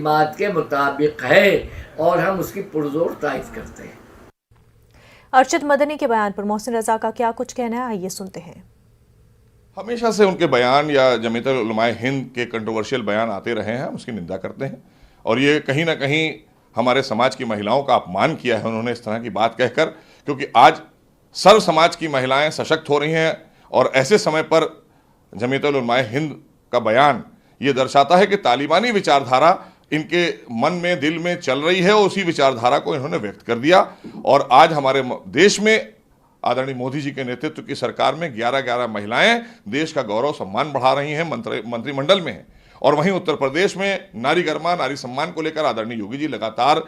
तालीमात के मुताबिक है और हम उसकी पुरजोर तायद करते हैं। अरशद मदनी के बयान पर मोहसिन रजा का क्या कुछ कहना है, आइए सुनते हैं। हमेशा से उनके बयान या जमीयत उलमाए हिंद के कंट्रोवर्शियल बयान आते रहे हैं, हम उसकी निंदा करते हैं और ये कहीं ना कहीं हमारे समाज की महिलाओं का अपमान किया है उन्होंने इस तरह की बात कहकर, क्योंकि आज सर्व समाज की महिलाएं सशक्त हो रही हैं और ऐसे समय पर जमीयत उलमाए हिंद का बयान ये दर्शाता है कि तालिबानी विचारधारा इनके मन में दिल में चल रही है और उसी विचारधारा को इन्होंने व्यक्त कर दिया। और आज हमारे देश में आदरणीय मोदी जी के नेतृत्व की सरकार में 11-11 महिलाएं देश का गौरव सम्मान बढ़ा रही हैं, मंत्रिमंडल में हैं। और वहीं उत्तर प्रदेश में नारी गरिमा नारी सम्मान को लेकर आदरणीय योगी जी लगातार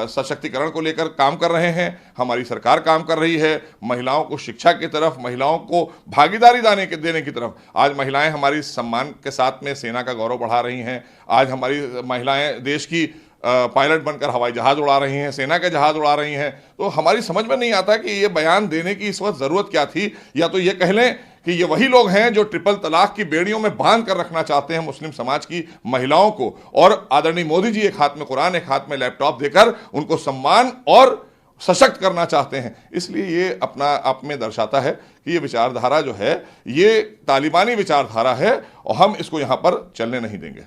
सशक्तिकरण को लेकर काम कर रहे हैं, हमारी सरकार काम कर रही है महिलाओं को शिक्षा की तरफ, महिलाओं को भागीदारी देने की तरफ। आज महिलाएं हमारी सम्मान के साथ में सेना का गौरव बढ़ा रही हैं। आज हमारी महिलाएं देश की पायलट बनकर हवाई जहाज उड़ा रही हैं, सेना के जहाज उड़ा रही हैं। तो हमारी समझ में नहीं आता कि ये बयान देने की इस वक्त ज़रूरत क्या थी, या तो ये कह लें कि ये वही लोग हैं जो ट्रिपल तलाक की बेड़ियों में बांध कर रखना चाहते हैं मुस्लिम समाज की महिलाओं को, और आदरणीय मोदी जी एक हाथ में कुरान एक हाथ में लैपटॉप देकर उनको सम्मान और सशक्त करना चाहते हैं। इसलिए ये अपना आप में दर्शाता है कि ये विचारधारा जो है ये तालिबानी विचारधारा है और हम इसको यहाँ पर चलने नहीं देंगे।